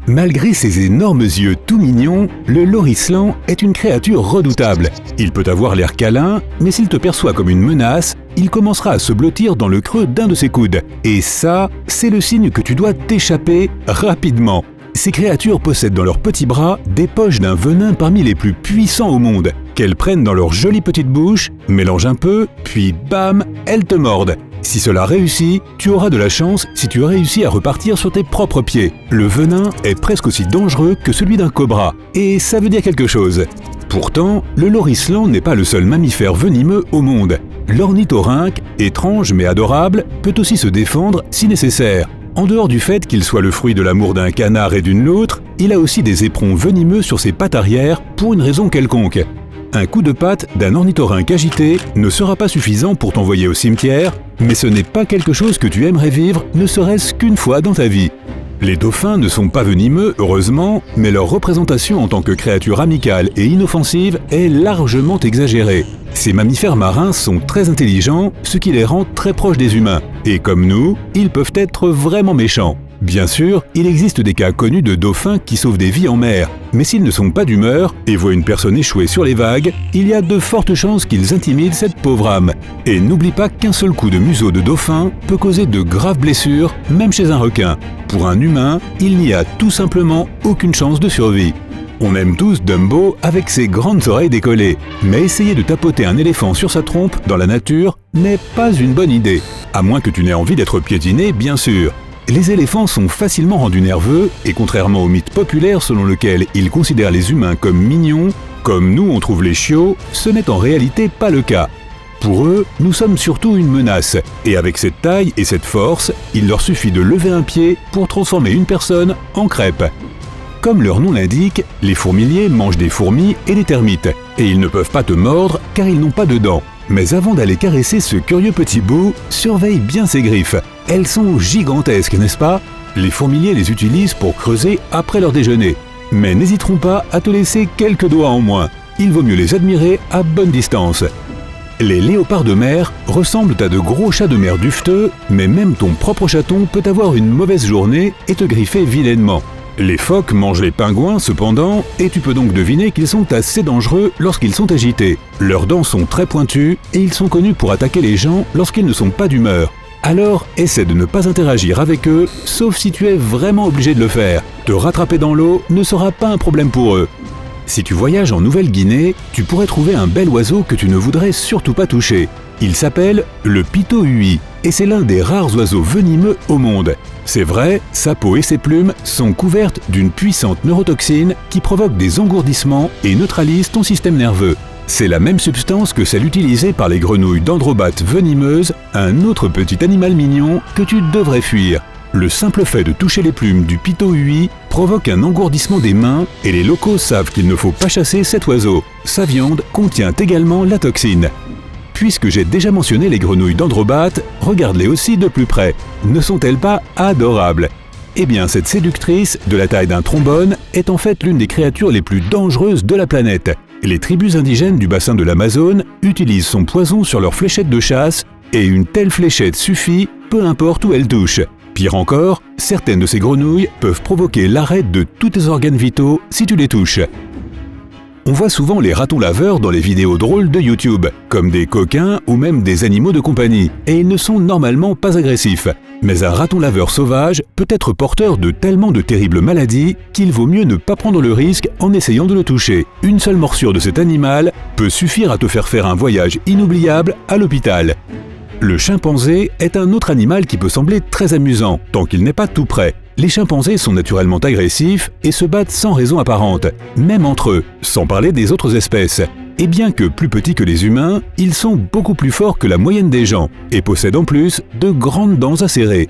Malgré ses énormes yeux tout mignons, le lorislan est une créature redoutable. Il peut avoir l'air câlin, mais s'il te perçoit comme une menace, il commencera à se blottir dans le creux d'un de ses coudes. Et ça, c'est le signe que tu dois t'échapper rapidement. Ces créatures possèdent dans leurs petits bras des poches d'un venin parmi les plus puissants au monde, qu'elles prennent dans leur jolie petite bouche, mélangent un peu, puis bam, elles te mordent. Si cela réussit, tu auras de la chance si tu réussis à repartir sur tes propres pieds. Le venin est presque aussi dangereux que celui d'un cobra, et ça veut dire quelque chose. Pourtant, le lorislan n'est pas le seul mammifère venimeux au monde. L'ornithorynque, étrange mais adorable, peut aussi se défendre si nécessaire. En dehors du fait qu'il soit le fruit de l'amour d'un canard et d'une loutre, il a aussi des éperons venimeux sur ses pattes arrière pour une raison quelconque. Un coup de patte d'un ornithorynque agité ne sera pas suffisant pour t'envoyer au cimetière, mais ce n'est pas quelque chose que tu aimerais vivre ne serait-ce qu'une fois dans ta vie. Les dauphins ne sont pas venimeux, heureusement, mais leur représentation en tant que créature amicale et inoffensive est largement exagérée. Ces mammifères marins sont très intelligents, ce qui les rend très proches des humains. Et comme nous, ils peuvent être vraiment méchants. Bien sûr, il existe des cas connus de dauphins qui sauvent des vies en mer, mais s'ils ne sont pas d'humeur et voient une personne échouer sur les vagues, il y a de fortes chances qu'ils intimident cette pauvre âme. Et n'oublie pas qu'un seul coup de museau de dauphin peut causer de graves blessures, même chez un requin. Pour un humain, il n'y a tout simplement aucune chance de survie. On aime tous Dumbo avec ses grandes oreilles décollées, mais essayer de tapoter un éléphant sur sa trompe dans la nature n'est pas une bonne idée, à moins que tu n'aies envie d'être piétiné, bien sûr. Les éléphants sont facilement rendus nerveux et contrairement au mythe populaire selon lequel ils considèrent les humains comme mignons, comme nous on trouve les chiots, ce n'est en réalité pas le cas. Pour eux, nous sommes surtout une menace, et avec cette taille et cette force, il leur suffit de lever un pied pour transformer une personne en crêpe. Comme leur nom l'indique, les fourmiliers mangent des fourmis et des termites, et ils ne peuvent pas te mordre car ils n'ont pas de dents. Mais avant d'aller caresser ce curieux petit bout, surveille bien ses griffes. Elles sont gigantesques, n'est-ce pas? Les fourmiliers les utilisent pour creuser après leur déjeuner. Mais n'hésiteront pas à te laisser quelques doigts en moins. Il vaut mieux les admirer à bonne distance. Les léopards de mer ressemblent à de gros chats de mer dufteux, mais même ton propre chaton peut avoir une mauvaise journée et te griffer vilainement. Les phoques mangent les pingouins cependant, et tu peux donc deviner qu'ils sont assez dangereux lorsqu'ils sont agités. Leurs dents sont très pointues et ils sont connus pour attaquer les gens lorsqu'ils ne sont pas d'humeur. Alors, essaie de ne pas interagir avec eux, sauf si tu es vraiment obligé de le faire. Te rattraper dans l'eau ne sera pas un problème pour eux. Si tu voyages en Nouvelle-Guinée, tu pourrais trouver un bel oiseau que tu ne voudrais surtout pas toucher. Il s'appelle le pitohui, et c'est l'un des rares oiseaux venimeux au monde. C'est vrai, sa peau et ses plumes sont couvertes d'une puissante neurotoxine qui provoque des engourdissements et neutralise ton système nerveux. C'est la même substance que celle utilisée par les grenouilles dendrobates venimeuses, un autre petit animal mignon que tu devrais fuir. Le simple fait de toucher les plumes du pitohui provoque un engourdissement des mains et les locaux savent qu'il ne faut pas chasser cet oiseau. Sa viande contient également la toxine. Puisque j'ai déjà mentionné les grenouilles dendrobates, regarde-les aussi de plus près. Ne sont-elles pas adorables? Eh bien, cette séductrice, de la taille d'un trombone, est en fait l'une des créatures les plus dangereuses de la planète. Les tribus indigènes du bassin de l'Amazone utilisent son poison sur leurs fléchettes de chasse, et une telle fléchette suffit, peu importe où elle touche. Pire encore, certaines de ces grenouilles peuvent provoquer l'arrêt de tous tes organes vitaux si tu les touches. On voit souvent les ratons laveurs dans les vidéos drôles de YouTube, comme des coquins ou même des animaux de compagnie, et ils ne sont normalement pas agressifs. Mais un raton laveur sauvage peut être porteur de tellement de terribles maladies qu'il vaut mieux ne pas prendre le risque en essayant de le toucher. Une seule morsure de cet animal peut suffire à te faire un voyage inoubliable à l'hôpital. Le chimpanzé est un autre animal qui peut sembler très amusant, tant qu'il n'est pas tout près. Les chimpanzés sont naturellement agressifs et se battent sans raison apparente, même entre eux, sans parler des autres espèces. Et bien que plus petits que les humains, ils sont beaucoup plus forts que la moyenne des gens, et possèdent en plus de grandes dents acérées.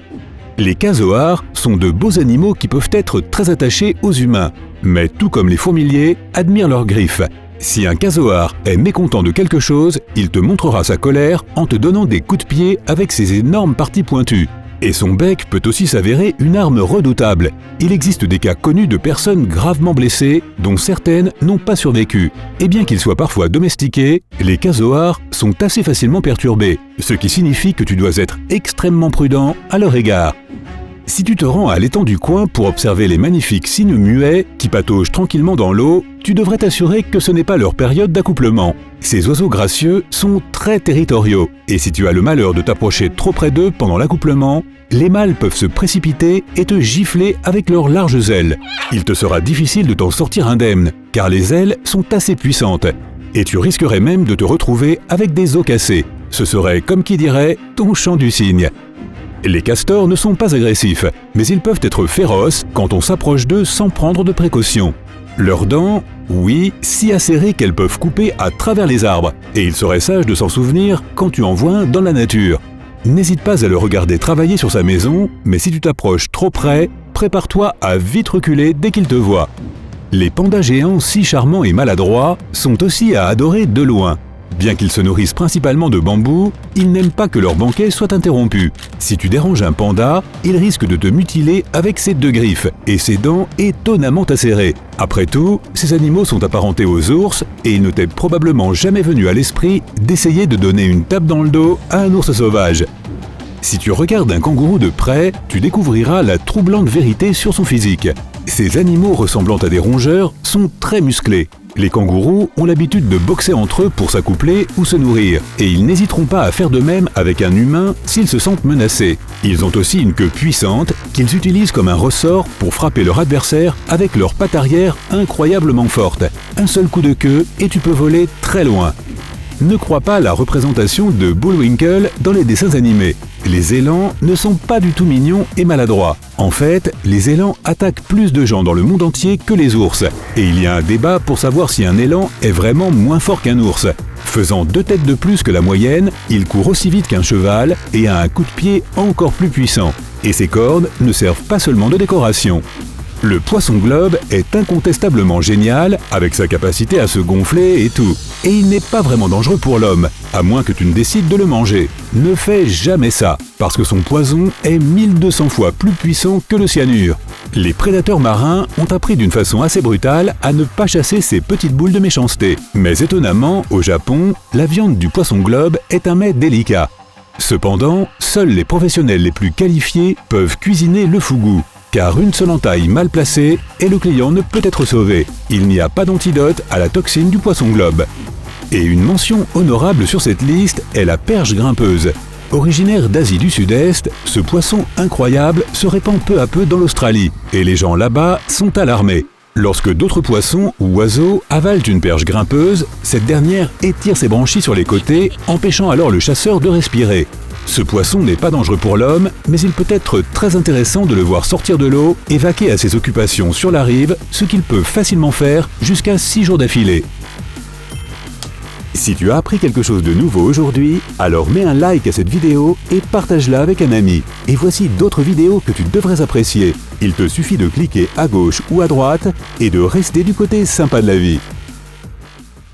Les casoars sont de beaux animaux qui peuvent être très attachés aux humains, mais tout comme les fourmiliers, admirent leurs griffes. Si un casoar est mécontent de quelque chose, il te montrera sa colère en te donnant des coups de pied avec ses énormes parties pointues. Et son bec peut aussi s'avérer une arme redoutable. Il existe des cas connus de personnes gravement blessées, dont certaines n'ont pas survécu. Et bien qu'ils soient parfois domestiqués, les casoars sont assez facilement perturbés, ce qui signifie que tu dois être extrêmement prudent à leur égard. Si tu te rends à l'étang du coin pour observer les magnifiques cygnes muets qui pataugent tranquillement dans l'eau, tu devrais t'assurer que ce n'est pas leur période d'accouplement. Ces oiseaux gracieux sont très territoriaux, et si tu as le malheur de t'approcher trop près d'eux pendant l'accouplement, les mâles peuvent se précipiter et te gifler avec leurs larges ailes. Il te sera difficile de t'en sortir indemne, car les ailes sont assez puissantes, et tu risquerais même de te retrouver avec des os cassés. Ce serait, comme qui dirait, ton chant du cygne. Les castors ne sont pas agressifs, mais ils peuvent être féroces quand on s'approche d'eux sans prendre de précautions. Leurs dents, oui, si acérées qu'elles peuvent couper à travers les arbres, et il serait sage de s'en souvenir quand tu en vois un dans la nature. N'hésite pas à le regarder travailler sur sa maison, mais si tu t'approches trop près, prépare-toi à vite reculer dès qu'il te voit. Les pandas géants si charmants et maladroits sont aussi à adorer de loin. Bien qu'ils se nourrissent principalement de bambou, ils n'aiment pas que leur banquet soit interrompu. Si tu déranges un panda, il risque de te mutiler avec ses 2 griffes et ses dents étonnamment acérées. Après tout, ces animaux sont apparentés aux ours et il ne t'est probablement jamais venu à l'esprit d'essayer de donner une tape dans le dos à un ours sauvage. Si tu regardes un kangourou de près, tu découvriras la troublante vérité sur son physique. Ces animaux ressemblant à des rongeurs sont très musclés. Les kangourous ont l'habitude de boxer entre eux pour s'accoupler ou se nourrir, et ils n'hésiteront pas à faire de même avec un humain s'ils se sentent menacés. Ils ont aussi une queue puissante qu'ils utilisent comme un ressort pour frapper leur adversaire avec leurs pattes arrière incroyablement fortes. Un seul coup de queue et tu peux voler très loin. Ne crois pas à la représentation de Bullwinkle dans les dessins animés. Les élans ne sont pas du tout mignons et maladroits. En fait, les élans attaquent plus de gens dans le monde entier que les ours. Et il y a un débat pour savoir si un élan est vraiment moins fort qu'un ours. Faisant 2 têtes de plus que la moyenne, il court aussi vite qu'un cheval et a un coup de pied encore plus puissant. Et ses cornes ne servent pas seulement de décoration. Le poisson-globe est incontestablement génial avec sa capacité à se gonfler et tout. Et il n'est pas vraiment dangereux pour l'homme, à moins que tu ne décides de le manger. Ne fais jamais ça, parce que son poison est 1200 fois plus puissant que le cyanure. Les prédateurs marins ont appris d'une façon assez brutale à ne pas chasser ces petites boules de méchanceté. Mais étonnamment, au Japon, la viande du poisson-globe est un mets délicat. Cependant, seuls les professionnels les plus qualifiés peuvent cuisiner le fugu. Car une seule entaille mal placée et le client ne peut être sauvé. Il n'y a pas d'antidote à la toxine du poisson-globe. Et une mention honorable sur cette liste est la perche grimpeuse. Originaire d'Asie du Sud-Est, ce poisson incroyable se répand peu à peu dans l'Australie, et les gens là-bas sont alarmés. Lorsque d'autres poissons ou oiseaux avalent une perche grimpeuse, cette dernière étire ses branchies sur les côtés, empêchant alors le chasseur de respirer. Ce poisson n'est pas dangereux pour l'homme, mais il peut être très intéressant de le voir sortir de l'eau et vaquer à ses occupations sur la rive, ce qu'il peut facilement faire jusqu'à 6 jours d'affilée. Si tu as appris quelque chose de nouveau aujourd'hui, alors mets un like à cette vidéo et partage-la avec un ami. Et voici d'autres vidéos que tu devrais apprécier. Il te suffit de cliquer à gauche ou à droite et de rester du côté sympa de la vie.